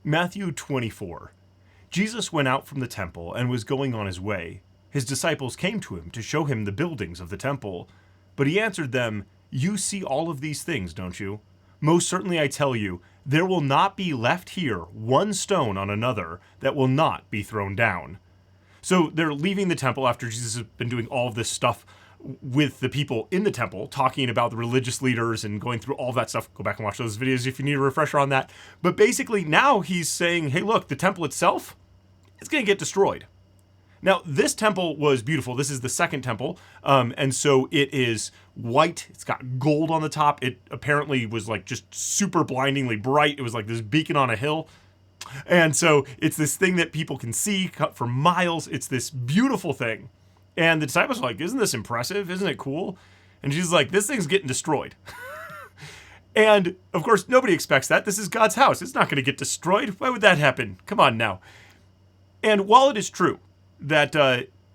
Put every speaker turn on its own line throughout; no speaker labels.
Matthew 24. Jesus went out from the temple and was going on his way. His disciples came to him to show him the buildings of the temple. But he answered them, "You see all of these things, don't you? Most certainly I tell you, there will not be left here one stone on another that will not be thrown down." So they're leaving the temple after Jesus has been doing all of this stuff with the people in the temple, talking about the religious leaders and going through all that stuff. Go back and watch those videos if you need a refresher on that. But basically now he's saying, hey, look, the temple itself, it's going to get destroyed. Now, this temple was beautiful. This is the second temple. And so it is white. It's got gold on the top. It apparently was like just super blindingly bright. It was like this beacon on a hill. And so it's this thing that people can see cut for miles. It's this beautiful thing. And the disciples are like, isn't this impressive? Isn't it cool? And Jesus is like, this thing's getting destroyed. And of course, nobody expects that. This is God's house. It's not going to get destroyed. Why would that happen? Come on now. And while it is true that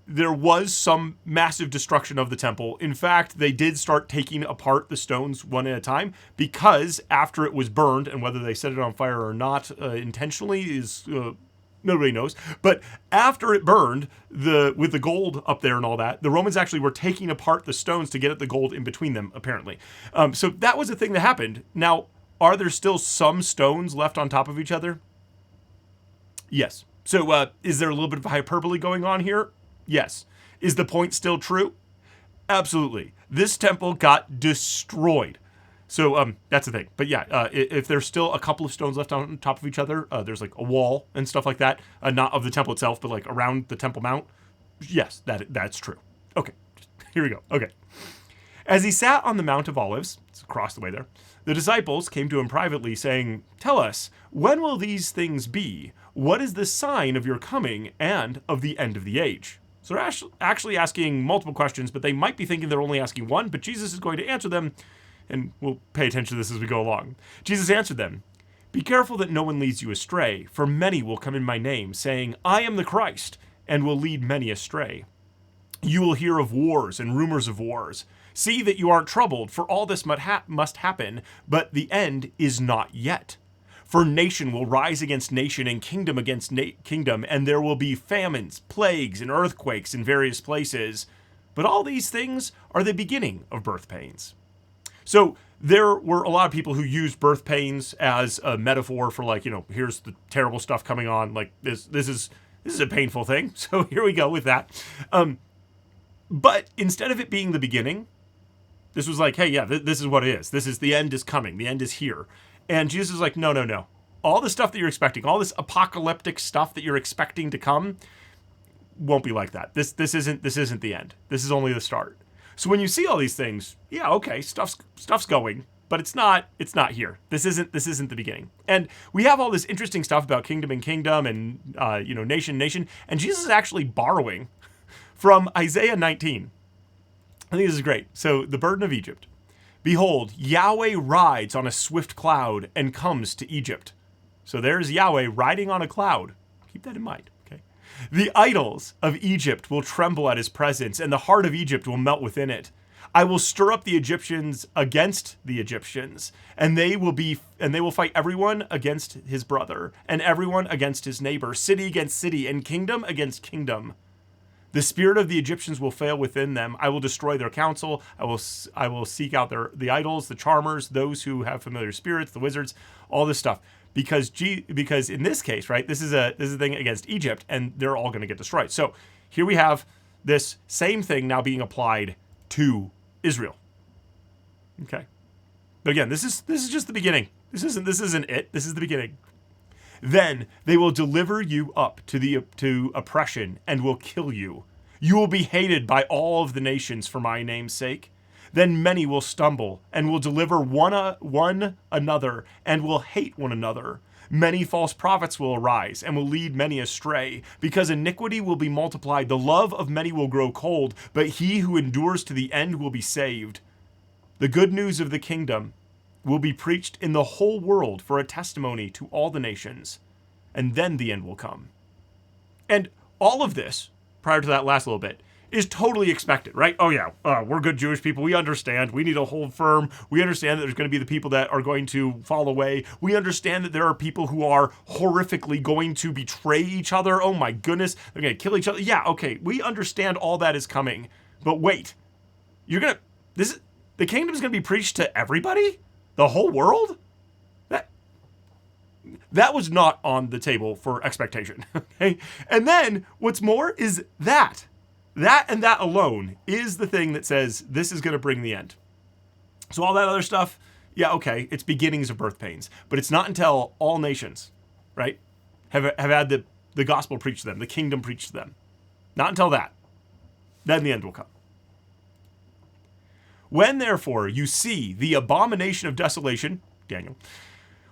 there was some massive destruction of the temple, in fact, they did start taking apart the stones one at a time, because after it was burned, and whether they set it on fire or not intentionally is nobody knows. But after it burned, with the gold up there and all that, the Romans actually were taking apart the stones to get at the gold in between them, apparently. So that was a thing that happened. Now, are there still some stones left on top of each other? Yes. So is there a little bit of hyperbole going on here? Yes. Is the point still true? Absolutely. This temple got destroyed. So that's the thing. But yeah, if there's still a couple of stones left on top of each other, there's like a wall and stuff like that, not of the temple itself, but like around the Temple Mount. Yes, that's true. Okay, here we go. Okay. As he sat on the Mount of Olives, it's across the way there, the disciples came to him privately saying, "Tell us, when will these things be? What is the sign of your coming and of the end of the age?" So they're actually asking multiple questions, but they might be thinking they're only asking one, but Jesus is going to answer them. And we'll pay attention to this as we go along. Jesus answered them, "Be careful that no one leads you astray, for many will come in my name, saying, 'I am the Christ,' and will lead many astray. You will hear of wars and rumors of wars. See that you aren't troubled, for all this must happen, but the end is not yet. For nation will rise against nation and kingdom against kingdom, and there will be famines, plagues, and earthquakes in various places. But all these things are the beginning of birth pains." So there were a lot of people who used birth pains as a metaphor for, like, here's the terrible stuff coming on. Like this is a painful thing. So here we go with that. But instead of it being the beginning, this was like, hey, yeah, this is what it is. This is the end is coming. The end is here. And Jesus is like, no. All the stuff that you're expecting, all this apocalyptic stuff that you're expecting to come, won't be like that. This isn't the end. This is only the start. So when you see all these things, yeah, okay, stuff's going, but it's not here. This isn't the beginning. And we have all this interesting stuff about kingdom and kingdom and nation, and Jesus is actually borrowing from Isaiah 19. I think this is great. So the burden of Egypt. "Behold, Yahweh rides on a swift cloud and comes to Egypt." So there's Yahweh riding on a cloud. Keep that in mind. "The idols of Egypt will tremble at his presence, and the heart of Egypt will melt within it. I will stir up the Egyptians against the Egyptians, and they will fight everyone against his brother, and everyone against his neighbor, city against city, and kingdom against kingdom. The spirit of the Egyptians will fail within them. I will destroy their counsel. I will seek out the idols, the charmers, those who have familiar spirits, the wizards, all this stuff. Because in this case, right, this is a thing against Egypt, and they're all going to get destroyed. So here we have this same thing now being applied to Israel. Okay, but again, this is just the beginning. This isn't it. This is the beginning. "Then they will deliver you up to oppression and will kill you. You will be hated by all of the nations for my name's sake. Then many will stumble and will deliver one another and will hate one another. Many false prophets will arise and will lead many astray. Because iniquity will be multiplied, the love of many will grow cold, but he who endures to the end will be saved. The good news of the kingdom will be preached in the whole world for a testimony to all the nations, and then the end will come." And all of this, prior to that last little bit, is totally expected, right? Oh yeah, we're good Jewish people. We understand. We need to hold firm. We understand that there's going to be the people that are going to fall away. We understand that there are people who are horrifically going to betray each other. Oh my goodness, they're going to kill each other. Yeah, okay, we understand all that is coming. But wait, the kingdom is going to be preached to everybody? The whole world? That was not on the table for expectation. Okay? And then what's more is that and that alone is the thing that says this is going to bring the end. So all that other stuff, yeah, okay, it's beginnings of birth pains, but it's not until all nations, right, have had the gospel preached to them, the kingdom preached to them. Not until that. Then the end will come. When therefore you see the abomination of desolation, Daniel,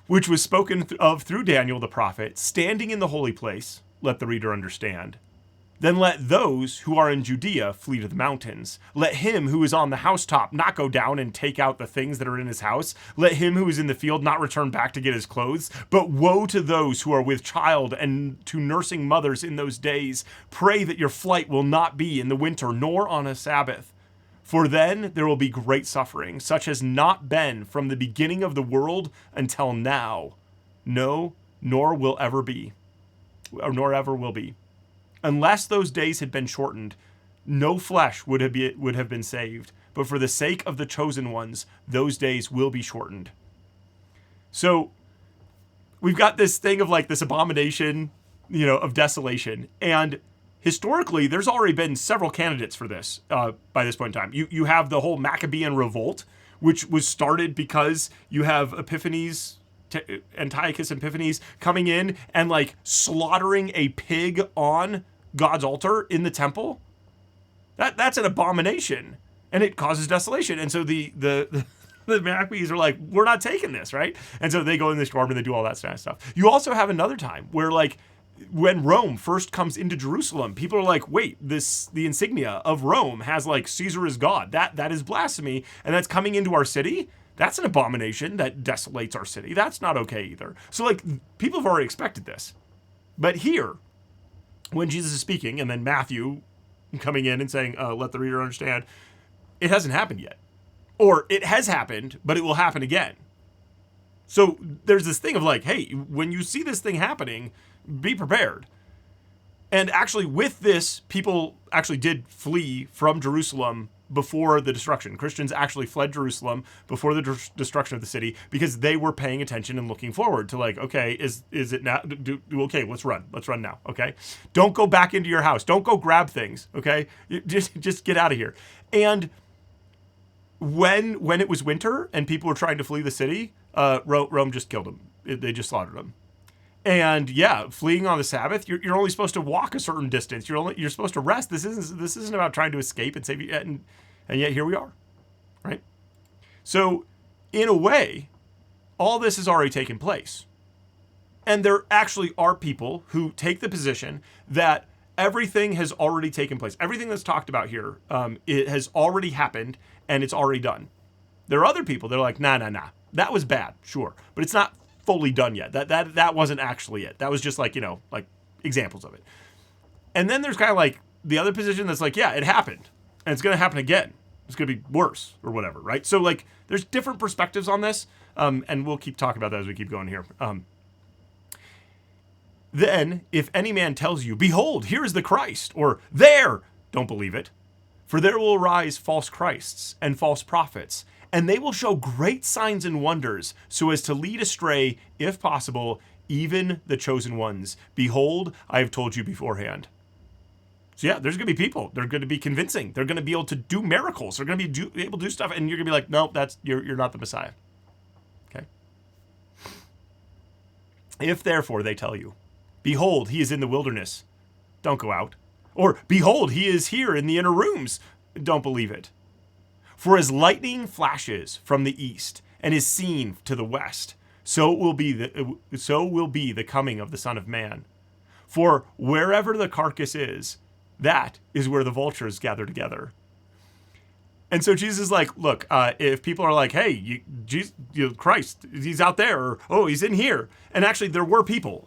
which was spoken of through Daniel the prophet, standing in the holy place, let the reader understand. Then let those who are in Judea flee to the mountains. Let him who is on the housetop not go down and take out the things that are in his house. Let him who is in the field not return back to get his clothes. But woe to those who are with child and to nursing mothers in those days. Pray that your flight will not be in the winter nor on a Sabbath. For then there will be great suffering, such has not been from the beginning of the world until now. No, nor will ever be, or nor ever will be. Unless those days had been shortened, no flesh would have been saved. But for the sake of the chosen ones, those days will be shortened. So we've got this thing of like this abomination, of desolation. And historically, there's already been several candidates for this by this point in time. You have the whole Maccabean revolt, which was started because you have Antiochus Epiphanes coming in and like slaughtering a pig on God's altar in the temple. That's an abomination, and it causes desolation. And so the Maccabees are like, we're not taking this, right? And so they go in the storm and they do all that kind of stuff. You also have another time where like when Rome first comes into Jerusalem, people are like, wait, the insignia of Rome has like Caesar is God. That is blasphemy, and that's coming into our city. That's an abomination that desolates our city. That's not okay either. So like people have already expected this. But here, when Jesus is speaking, and then Matthew coming in and saying, let the reader understand, it hasn't happened yet. Or it has happened, but it will happen again. So there's this thing of like, hey, when you see this thing happening, be prepared. And actually with this, people actually did flee from Jerusalem before the destruction. Christians actually fled Jerusalem before the destruction of the city because they were paying attention and looking forward to like, okay, is it now? Okay, let's run now. Okay, don't go back into your house. Don't go grab things. Okay, just get out of here. And when it was winter and people were trying to flee the city, Rome just killed them. They just slaughtered them. And yeah, fleeing on the Sabbath, you're only supposed to walk a certain distance. You're supposed to rest. This isn't about trying to escape and save you. And yet here we are, right? So in a way, all this has already taken place. And there actually are people who take the position that everything has already taken place. Everything that's talked about here, it has already happened and it's already done. There are other people that are like, nah. That was bad, sure. But it's not fully done yet. That wasn't actually it. That was just like, like examples of it. And then there's kind of like the other position that's like, yeah, it happened and it's going to happen again. It's going to be worse or whatever, right? So like there's different perspectives on this. And we'll keep talking about that as we keep going here. Then if any man tells you, behold, here is the Christ, or there, don't believe it. For there will arise false Christs and false prophets, and they will show great signs and wonders, so as to lead astray, if possible, even the chosen ones. Behold, I have told you beforehand. So yeah, there's going to be people. They're going to be convincing. They're going to be able to do miracles. They're going to be able to do stuff, and you're going to be like, no, you're not the Messiah. Okay. If therefore they tell you, behold, he is in the wilderness, don't go out. Or behold, he is here in the inner rooms, don't believe it. For as lightning flashes from the east and is seen to the west, so will be the coming of the Son of Man. For wherever the carcass is, that is where the vultures gather together. And so Jesus is like, look, if people are like, hey, Christ, he's out there, or, oh, he's in here. And actually, there were people,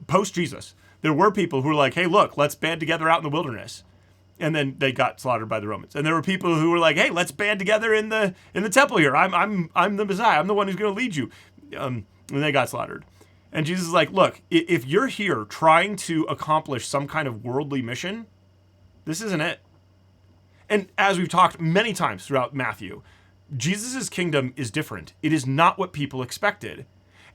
post-Jesus, there were people who were like, hey, look, let's band together out in the wilderness. And then they got slaughtered by the Romans. And there were people who were like, "Hey, let's band together in the temple here. I'm the Messiah. I'm the one who's going to lead you." And they got slaughtered. And Jesus is like, "Look, if you're here trying to accomplish some kind of worldly mission, this isn't it." And as we've talked many times throughout Matthew, Jesus' kingdom is different. It is not what people expected.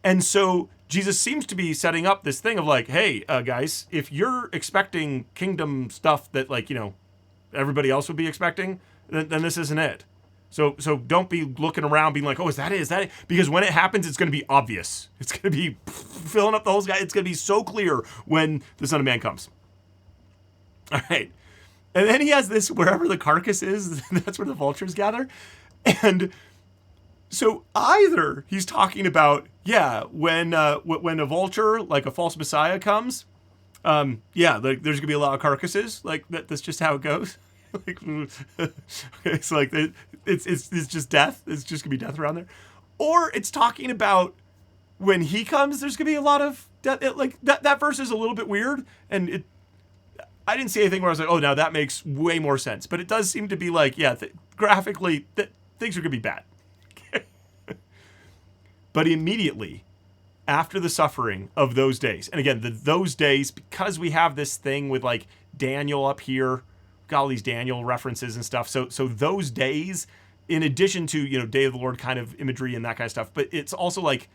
And so Jesus seems to be setting up this thing of like, hey, guys, if you're expecting kingdom stuff that everybody else would be expecting, then this isn't it. So don't be looking around being like, oh, is that it? Is that it? Because when it happens, it's going to be obvious. It's going to be filling up the whole sky. It's going to be so clear when the Son of Man comes. All right. And then he has this, wherever the carcass is, that's where the vultures gather. And so either he's talking about, when a vulture, like a false messiah comes, there's going to be a lot of carcasses. Like that's just how it goes. It's like it's just death. It's just going to be death around there. Or it's talking about when he comes, there's going to be a lot of death. That verse is a little bit weird. And I didn't see anything where I was like, oh, now that makes way more sense. But it does seem to be like, graphically, things are going to be bad. But immediately after the suffering of those days, and again, those days, because we have this thing with like Daniel up here, got all these Daniel references and stuff. So those days, in addition to, Day of the Lord kind of imagery and that kind of stuff, but it's also like,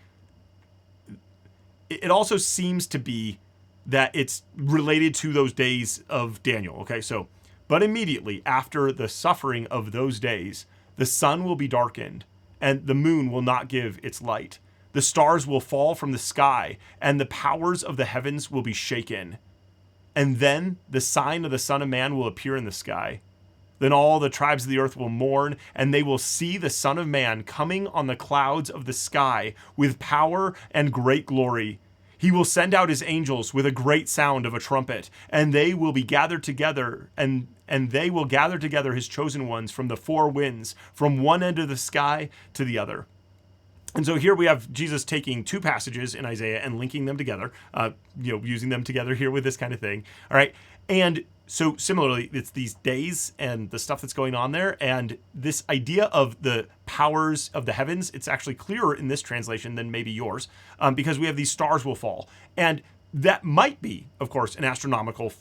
it also seems to be that it's related to those days of Daniel. Okay, so, but immediately after the suffering of those days, the sun will be darkened and the moon will not give its light. The stars will fall from the sky and the powers of the heavens will be shaken. And then the sign of the Son of Man will appear in the sky. Then all the tribes of the earth will mourn, and they will see the Son of Man coming on the clouds of the sky with power and great glory. He will send out his angels with a great sound of a trumpet, and they will be gathered together, and they will gather together his chosen ones from the four winds, from one end of the sky to the other. And so here we have Jesus taking two passages in Isaiah and linking them together, using them together here with this kind of thing. All right. And so similarly, it's these days and the stuff that's going on there. And this idea of the powers of the heavens, it's actually clearer in this translation than maybe yours, because we have these stars will fall. And that might be, of course, an astronomical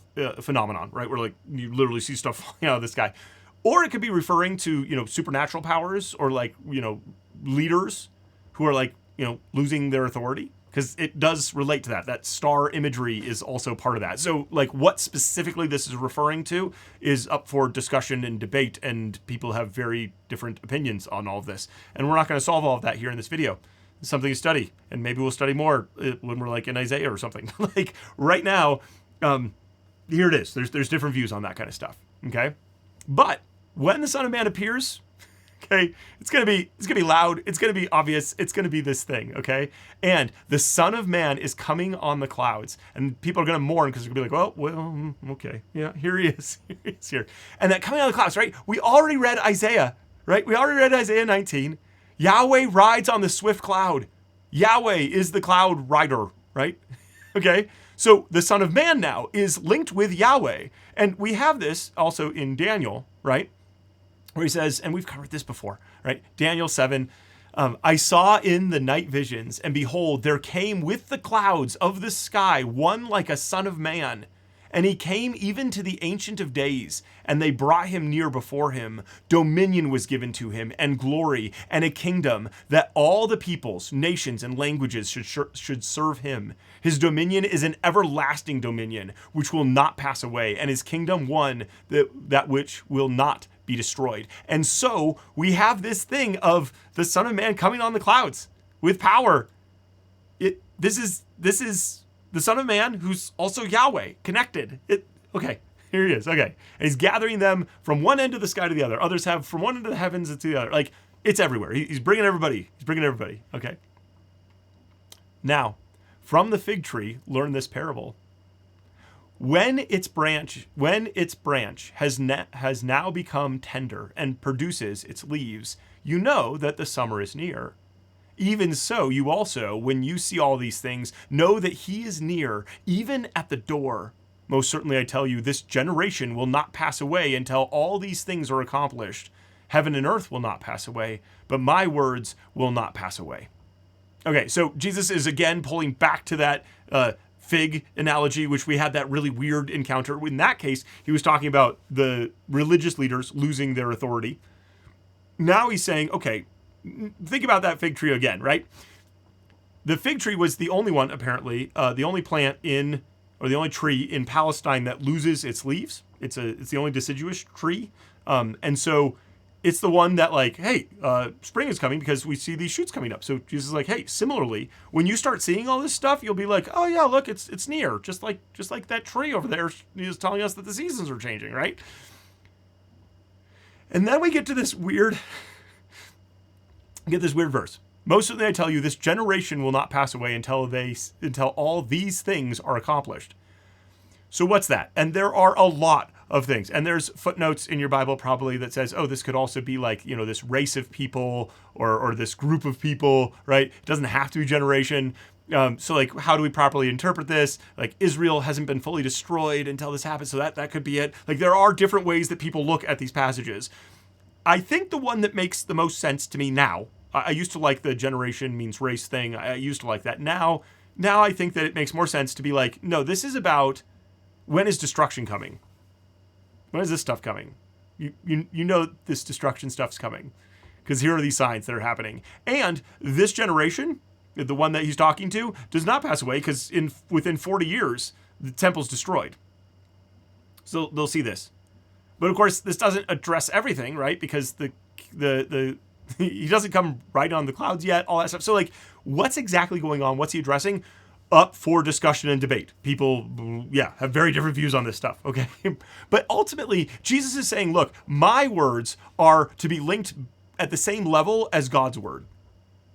phenomenon, right? Where like you literally see stuff falling out of the sky. Or it could be referring to, supernatural powers or like, leaders who are like, losing their authority. Because it does relate to that. That star imagery is also part of that. So like what specifically this is referring to is up for discussion and debate, and people have very different opinions on all of this. And we're not going to solve all of that here in this video. It's something to study, and maybe we'll study more when we're like in Isaiah or something. Like right now, here it is. There's different views on that kind of stuff. Okay, but when the Son of Man appears, okay, it's gonna be loud. It's gonna be obvious. It's gonna be this thing. Okay, and the Son of Man is coming on the clouds, and people are gonna mourn because they're gonna be like, well, okay, yeah, here he is. He's here, and that coming on the clouds, right? We already read Isaiah, right? We already read Isaiah 19. Yahweh rides on the swift cloud. Yahweh is the cloud rider, right? Okay, so the Son of Man now is linked with Yahweh, and we have this also in Daniel, right? Where he says, and we've covered this before, right? Daniel 7, I saw in the night visions, and behold, there came with the clouds of the sky one like a son of man. And he came even to the Ancient of Days, and they brought him near before him. Dominion was given to him, and glory, and a kingdom, that all the peoples, nations, and languages should serve him. His dominion is an everlasting dominion, which will not pass away, and his kingdom one that which will not be destroyed. And so we have this thing of the Son of Man coming on the clouds with power. This is the Son of Man, who's also Yahweh, connected. Okay, here he is. Okay, and he's gathering them from one end of the sky to the other. Others have from one end of the heavens to the other. Like it's everywhere. He's bringing everybody. He's bringing everybody. Okay. Now, from the fig tree, learn this parable. When its branch has now become tender and produces its leaves, you know that the summer is near. Even so, you also, when you see all these things, know that he is near, even at the door. Most certainly I tell you, this generation will not pass away until all these things are accomplished. Heaven and earth will not pass away, but my words will not pass away. Okay, so Jesus is again pulling back to that fig analogy, which we had that really weird encounter. In that case, he was talking about the religious leaders losing their authority. Now he's saying, okay, think about that fig tree again, right? The fig tree was the only one, apparently, the only plant the only tree in Palestine that loses its leaves. It's the only deciduous tree. And so it's the one that like, hey, spring is coming because we see these shoots coming up. So Jesus is like, hey, similarly, when you start seeing all this stuff, you'll be like, oh yeah, look, it's near. Just like that tree over there is telling us that the seasons are changing, right? And then we get to this weird verse. Most certainly I tell you, this generation will not pass away until all these things are accomplished. So what's that? And there are a lot of things. And there's footnotes in your Bible probably that says, oh, this could also be like, this race of people or this group of people, right? It doesn't have to be generation. So like, how do we properly interpret this? Like Israel hasn't been fully destroyed until this happens. So that could be it. Like there are different ways that people look at these passages. I think the one that makes the most sense to me now, I used to like the generation means race thing. I used to like that. Now I think that it makes more sense to be like, no, this is about when is destruction coming? When is this stuff coming? You know this destruction stuff's coming because here are these signs that are happening. And this generation, the one that he's talking to, does not pass away because within 40 years, the temple's destroyed. So they'll see this. But of course, this doesn't address everything, right? Because the he doesn't come right on the clouds yet, all that stuff. So like, what's exactly going on? What's he addressing? Up for discussion and debate. People, have very different views on this stuff, okay? But ultimately, Jesus is saying, look, my words are to be linked at the same level as God's word.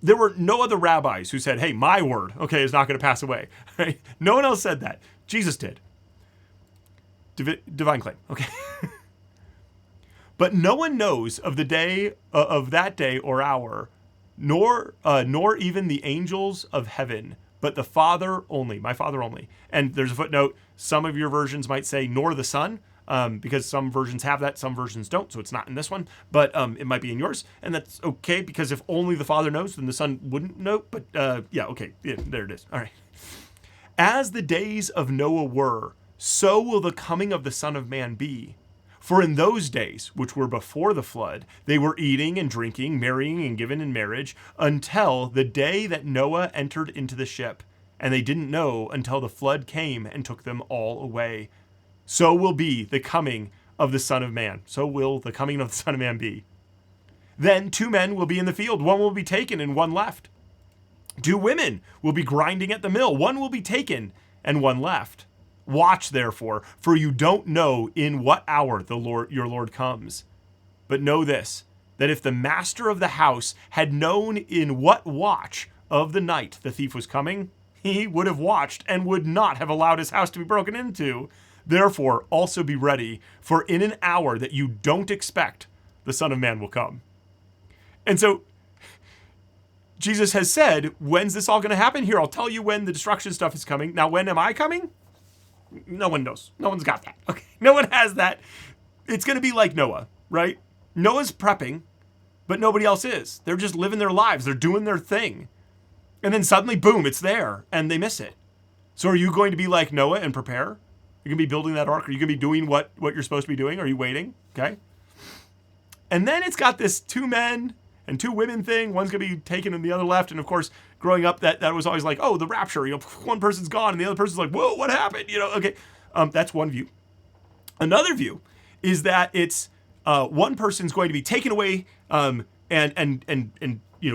There were no other rabbis who said, hey, my word, okay, is not going to pass away. Right? No one else said that. Jesus did. Divine claim, okay? But no one knows of the day of that day or hour, nor even the angels of heaven, but the Father only, my Father only. And there's a footnote. Some of your versions might say nor the Son, because some versions have that, some versions don't. So it's not in this one, but it might be in yours, and that's okay because if only the Father knows, then the Son wouldn't know. But okay, there it is. All right. As the days of Noah were, so will the coming of the Son of Man be. For in those days, which were before the flood, they were eating and drinking, marrying and given in marriage, until the day that Noah entered into the ship. And they didn't know until the flood came and took them all away. So will be the coming of the Son of Man. So will the coming of the Son of Man be. Then 2 men will be in the field, one will be taken and one left. 2 women will be grinding at the mill, one will be taken and one left. Watch, therefore, for you don't know in what hour your Lord comes. But know this, that if the master of the house had known in what watch of the night the thief was coming, he would have watched and would not have allowed his house to be broken into. Therefore, also be ready, for in an hour that you don't expect, the Son of Man will come. And so, Jesus has said, when's this all going to happen? Here, I'll tell you when the destruction stuff is coming. Now, when am I coming? No one knows. No one's got that. Okay. No one has that. It's going to be like Noah, right? Noah's prepping, but nobody else is. They're just living their lives. They're doing their thing. And then suddenly, boom, it's there and they miss it. So are you going to be like Noah and prepare? You're going to be building that ark? Are you going to be doing what you're supposed to be doing? Are you waiting? Okay. And then it's got this 2 men and 2 women thing. One's going to be taken and the other left. And of course, growing up, that was always like, oh, the rapture. One person's gone and the other person's like, whoa, what happened? Okay. That's one view. Another view is that it's one person's going to be taken away and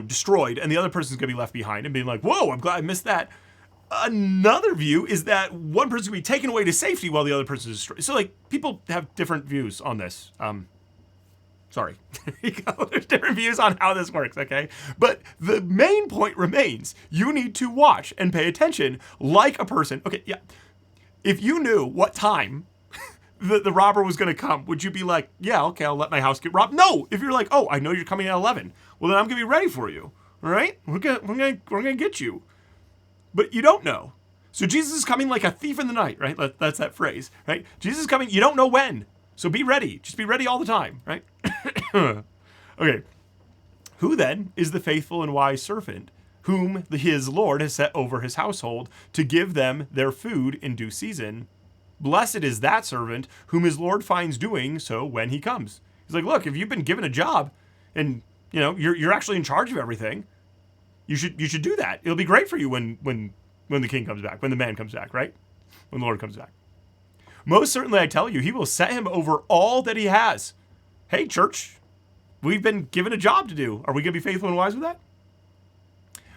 destroyed, and the other person's going to be left behind and being like, whoa, I'm glad I missed that. Another view is that one person's going to be taken away to safety while the other person is destroyed. So like people have different views on this. Sorry. There you go. There's different views on how this works, okay? But the main point remains. You need to watch and pay attention like a person. Okay, yeah. If you knew what time the robber was going to come, would you be like, yeah, okay, I'll let my house get robbed? No. If you're like, oh, I know you're coming at 11. Well, then I'm going to be ready for you, all right? We're going to get you. But you don't know. So Jesus is coming like a thief in the night, right? That's that phrase, right? Jesus is coming. You don't know when. So be ready. Just be ready all the time, right? Okay. Who then is the faithful and wise servant whom his Lord has set over his household to give them their food in due season? Blessed is that servant whom his Lord finds doing so when he comes. He's like, look, if you've been given a job and you're actually in charge of everything, you should do that. It'll be great for you when the king comes back, when the man comes back, right? When the Lord comes back. Most certainly I tell you, he will set him over all that he has. Hey, church, we've been given a job to do. Are we going to be faithful and wise with that?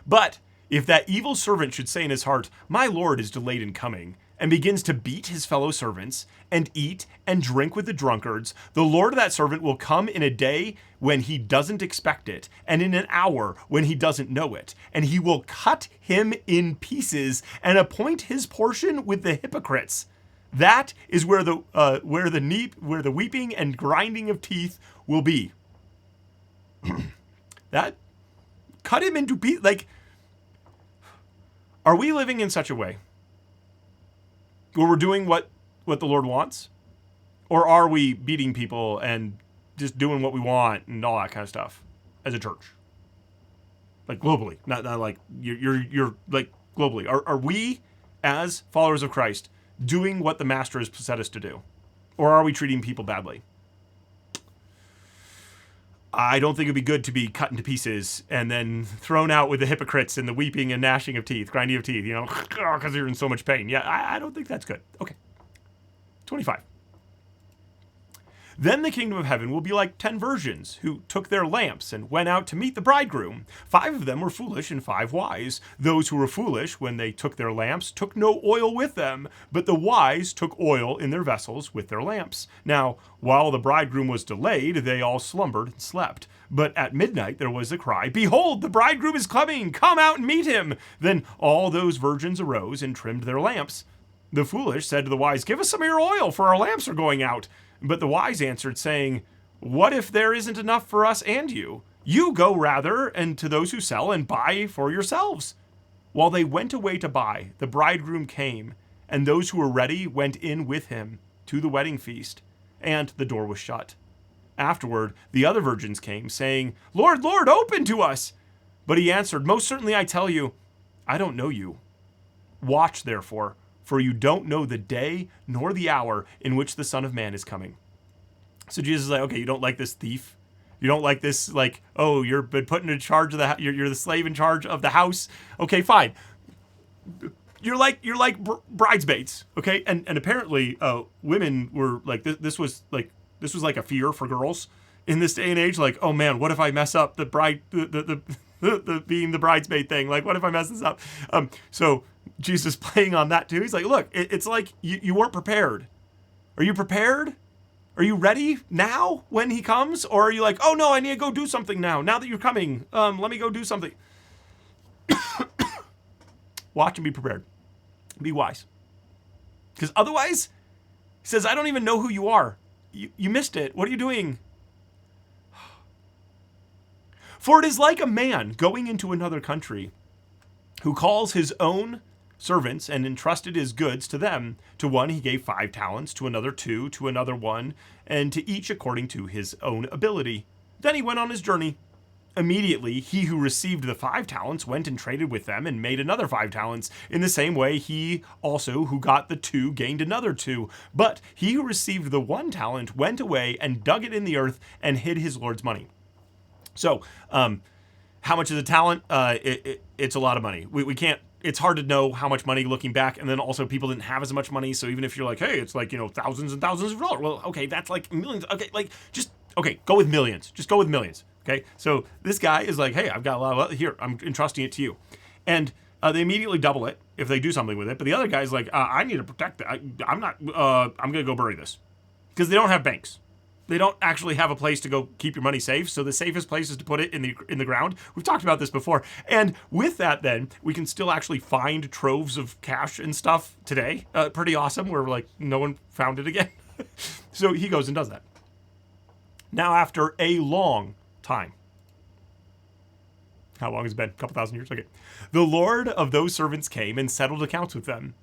But if that evil servant should say in his heart, my Lord is delayed in coming, and begins to beat his fellow servants, and eat and drink with the drunkards, the Lord of that servant will come in a day when he doesn't expect it, and in an hour when he doesn't know it, and he will cut him in pieces and appoint his portion with the hypocrites. That is where the weeping and grinding of teeth will be. That cut him into pieces. Like, are we living in such a way where we're doing what the Lord wants? Or are we beating people and just doing what we want and all that kind of stuff as a church? Like globally, not like you're like globally. Are we as followers of Christ doing what the master has set us to do? Or are we treating people badly? I don't think it'd be good to be cut into pieces and then thrown out with the hypocrites and the weeping and gnashing of teeth, grinding of teeth, because you're in so much pain. Yeah, I don't think that's good. Okay. 25. Then the kingdom of heaven will be like 10 virgins who took their lamps and went out to meet the bridegroom. 5 of them were foolish and 5 wise. Those who were foolish, when they took their lamps, took no oil with them, but the wise took oil in their vessels with their lamps. Now, while the bridegroom was delayed, they all slumbered and slept. But at midnight there was a cry, behold, the bridegroom is coming, come out and meet him. Then all those virgins arose and trimmed their lamps. The foolish said to the wise, give us some of your oil, for our lamps are going out. But the wise answered, saying, what if there isn't enough for us and you? You go rather and to those who sell and buy for yourselves. While they went away to buy, the bridegroom came, and those who were ready went in with him to the wedding feast, and the door was shut. Afterward, the other virgins came, saying, Lord, Lord, open to us. But he answered, most certainly I tell you, I don't know you. Watch, therefore, for you don't know the day nor the hour in which the Son of Man is coming. So Jesus is like, okay, you don't like this thief? You don't like this, like, oh, you've been put in charge of you're the slave in charge of the house? Okay, fine. You're like bridesmaids, okay? And apparently, women were like, this was like a fear for girls in this day and age. Like, oh man, what if I mess up the being the bridesmaid thing? Like, what if I mess this up? So Jesus playing on that too. He's like, look, it's like you weren't prepared. Are you prepared? Are you ready now when he comes? Or are you like, oh no, I need to go do something now that you're coming. Let me go do something. Watch and be prepared. Be wise. Because otherwise, he says, I don't even know who you are. You missed it. What are you doing? For it is like a man going into another country who calls his own servants and entrusted his goods to them. To one he gave 5 talents, to another 2, to another 1, and to each according to his own ability. Then he went on his journey. Immediately he who received the 5 talents went and traded with them and made another 5 talents. In the same way he also who got the 2 gained another 2. But he who received the 1 talent went away and dug it in the earth and hid his Lord's money. So, how much is a talent? It's a lot of money. We can't. It's hard to know how much money looking back, and then also people didn't have as much money. So even if you're like, hey, it's like thousands and thousands of dollars. Well, okay, that's like millions. Okay, go with millions. Just go with millions. Okay, so this guy is like, hey, I've got a lot of here. I'm entrusting it to you, and they immediately double it if they do something with it. But the other guy's like, I need to protect it. I'm not. I'm gonna go bury this because they don't have banks. They don't actually have a place to go keep your money safe, so the safest place is to put it in the ground. We've talked about this before. And with that, then, we can still actually find troves of cash and stuff today. Pretty awesome, where like no one found it again. So he goes and does that. Now, after a long time, How long has it been? A couple thousand years? Okay. The Lord of those servants came and settled accounts with them.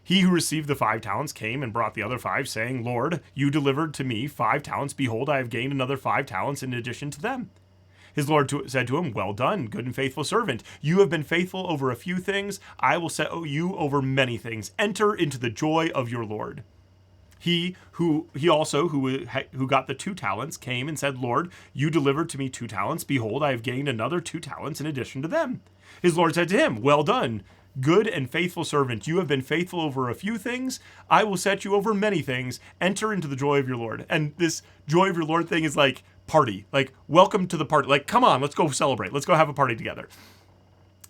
He who received the 5 talents came and brought the other 5, saying, Lord, you delivered to me 5 talents. Behold, I have gained another 5 talents in addition to them. His Lord said to him, Well done, good and faithful servant. You have been faithful over a few things. I will set you over many things. Enter into the joy of your Lord. He also who got the 2 talents came and said, Lord, you delivered to me 2 talents. Behold, I have gained another 2 talents in addition to them. His Lord said to him, Well done, good and faithful servant. You have been faithful over a few things. I will set you over many things. Enter into the joy of your Lord. And this joy of your Lord thing is like party, like welcome to the party. Like, come on, let's go celebrate. Let's go have a party together.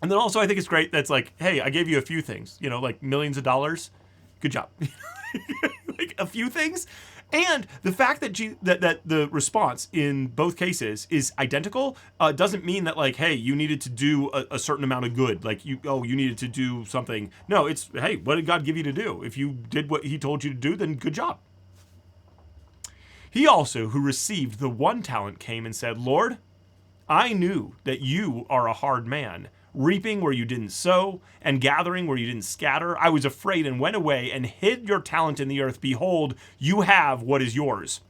And then also I think it's great that's like, hey, I gave you a few things, like millions of dollars. Good job. Like a few things. And the fact that that the response in both cases is identical doesn't mean that like, hey, you needed to do a certain amount of good. Like you needed to do something. No, it's, hey, what did God give you to do? If you did what he told you to do, then good job. He also who received the 1 talent came and said, Lord, I knew that you are a hard man, reaping where you didn't sow and gathering where you didn't scatter. I was afraid and went away and hid your talent in the earth. Behold, you have what is yours.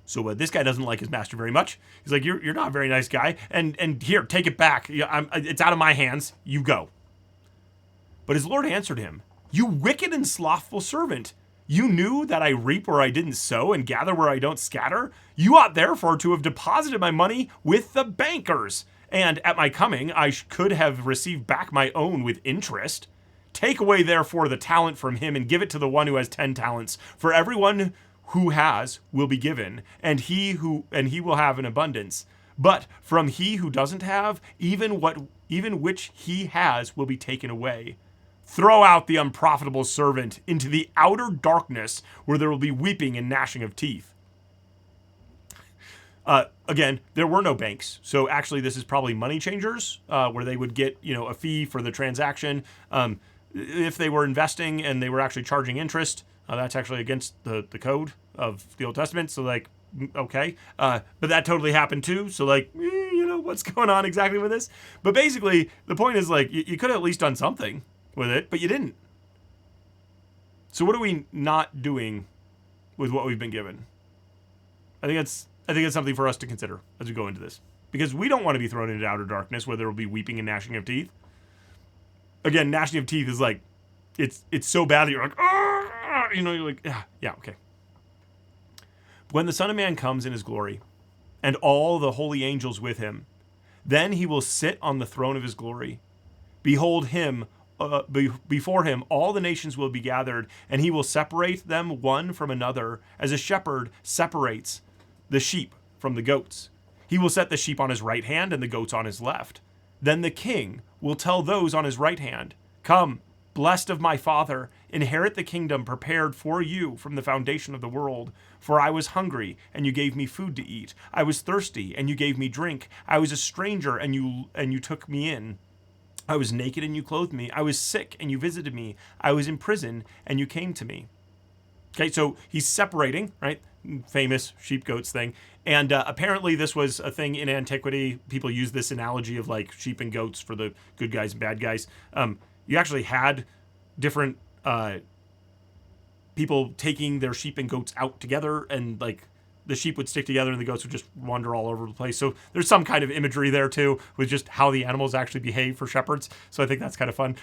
So this guy doesn't like his master very much. He's like, you're not a very nice guy. And here, take it back. It's out of my hands. You go. But his Lord answered him, You wicked and slothful servant. You knew that I reap where I didn't sow and gather where I don't scatter. You ought therefore to have deposited my money with the bankers. And at my coming, I could have received back my own with interest. Take away therefore the talent from him and give it to the one who has 10 talents. For everyone who has will be given, and he will have an abundance. But from he who doesn't have, even which he has will be taken away. Throw out the unprofitable servant into the outer darkness, where there will be weeping and gnashing of teeth. Again, there were no banks, so actually this is probably money changers, where they would get a fee for the transaction. If they were investing and they were actually charging interest, that's actually against the code of the Old Testament. So like, okay, but that totally happened too. So like, what's going on exactly with this? But basically, the point is like, you could have at least done something with it, but you didn't. So what are we not doing with what we've been given? I think it's something for us to consider as we go into this, because we don't want to be thrown into outer darkness where there will be weeping and gnashing of teeth. Again, gnashing of teeth is like, it's so bad that you're like, you're like, yeah, okay. When the Son of Man comes in his glory, and all the holy angels with him, then he will sit on the throne of his glory. Behold him. Before him all the nations will be gathered, and he will separate them one from another, as a shepherd separates the sheep from the goats. He will set the sheep on his right hand and the goats on his left. Then the king will tell those on his right hand, Come, blessed of my Father, inherit the kingdom prepared for you from the foundation of the world. For I was hungry, and you gave me food to eat. I was thirsty, and you gave me drink. I was a stranger, and you took me in. I was naked and you clothed me. I was sick and you visited me. I was in prison and you came to me. Okay, so he's separating, right? Famous sheep goats thing. And apparently this was a thing in antiquity. People use this analogy of like sheep and goats for the good guys and bad guys. You actually had different people taking their sheep and goats out together, and like the sheep would stick together and the goats would just wander all over the place. So there's some kind of imagery there too, with just how the animals actually behave for shepherds. So I think that's kind of fun.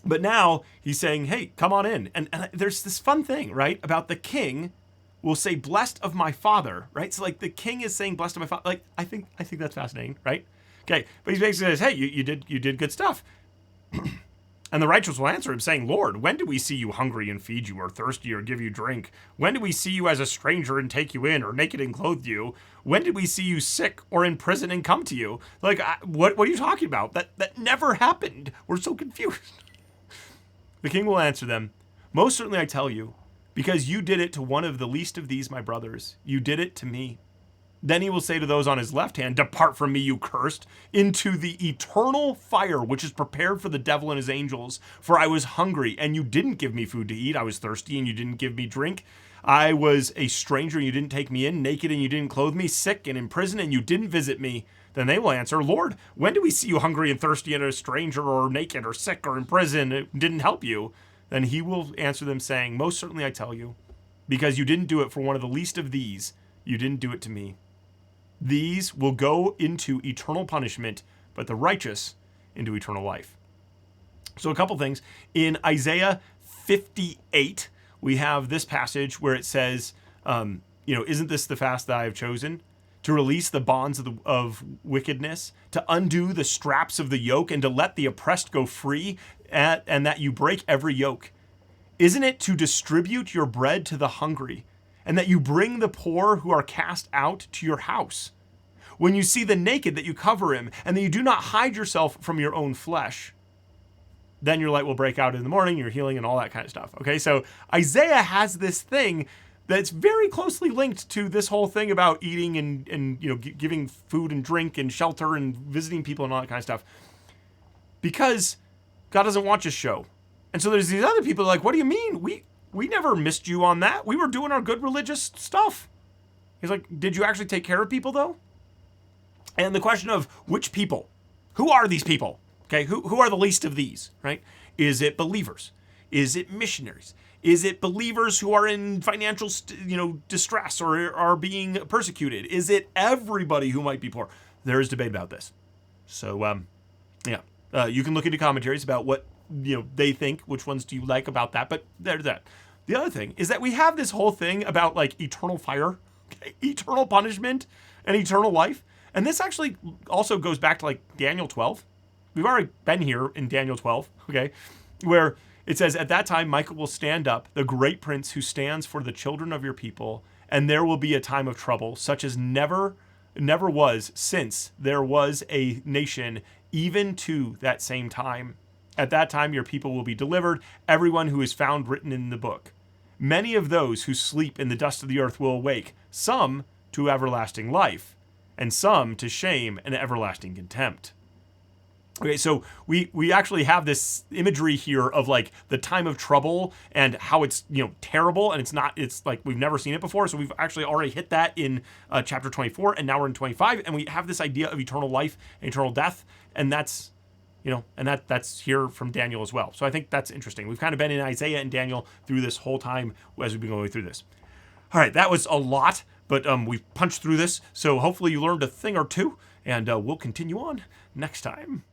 But now he's saying, hey, come on in. And there's this fun thing, right? About the king will say, blessed of my Father, right? So like the king is saying, blessed of my Father. Like, I think that's fascinating, right? Okay. But he basically says, hey, you did good stuff. And the righteous will answer him, saying, Lord, when do we see you hungry and feed you, or thirsty or give you drink? When do we see you as a stranger and take you in, or naked and clothe you? When did we see you sick or in prison and come to you? Like, what are you talking about? That never happened. We're so confused. The king will answer them, most certainly I tell you, because you did it to one of the least of these my brothers, you did it to me. Then he will say to those on his left hand, depart from me, you cursed, into the eternal fire, which is prepared for the devil and his angels. For I was hungry, and you didn't give me food to eat. I was thirsty, and you didn't give me drink. I was a stranger, and you didn't take me in. Naked, and you didn't clothe me. Sick and in prison, and you didn't visit me. Then they will answer, Lord, when do we see you hungry and thirsty and a stranger or naked or sick or in prison? It didn't help you. Then he will answer them saying, most certainly I tell you, because you didn't do it for one of the least of these, you didn't do it to me. These will go into eternal punishment, but the righteous into eternal life. So a couple things. In Isaiah 58, we have this passage where it says, isn't this the fast that I have chosen? To release the bonds of wickedness, to undo the straps of the yoke, and to let the oppressed go free, and that you break every yoke. Isn't it to distribute your bread to the hungry, and that you bring the poor who are cast out to your house? When you see the naked, that you cover him, and that you do not hide yourself from your own flesh. Then your light will break out in the morning, your healing, and all that kind of stuff. Okay, so Isaiah has this thing that's very closely linked to this whole thing about eating and giving food and drink and shelter and visiting people and all that kind of stuff, because God doesn't watch his show. And so there's these other people like, what do you mean? We never missed you on that. We were doing our good religious stuff. He's like, did you actually take care of people though? And the question of which people, who are these people? Okay, who are the least of these, right? Is it believers? Is it missionaries? Is it believers who are in financial, distress or are being persecuted? Is it everybody who might be poor? There is debate about this. So, you can look into commentaries about what they think. Which ones do you like about that? But there's that. The other thing is that we have this whole thing about like eternal fire, okay? Eternal punishment, and eternal life. And this actually also goes back to like Daniel 12. We've already been here in Daniel 12, okay, where it says, at that time, Michael will stand up, the great prince who stands for the children of your people, and there will be a time of trouble, such as never was since there was a nation, even to that same time. At that time, your people will be delivered, everyone who is found written in the book. Many of those who sleep in the dust of the earth will awake, some to everlasting life, and some to shame and everlasting contempt. Okay, so we actually have this imagery here of like the time of trouble and how it's terrible, and it's like we've never seen it before. So we've actually already hit that in chapter 24, and now we're in 25, and we have this idea of eternal life and eternal death, and that's that's here from Daniel as well. So I think that's interesting. We've kind of been in Isaiah and Daniel through this whole time as we've been going through this. All right, that was a lot, but we've punched through this, so hopefully you learned a thing or two, and we'll continue on next time.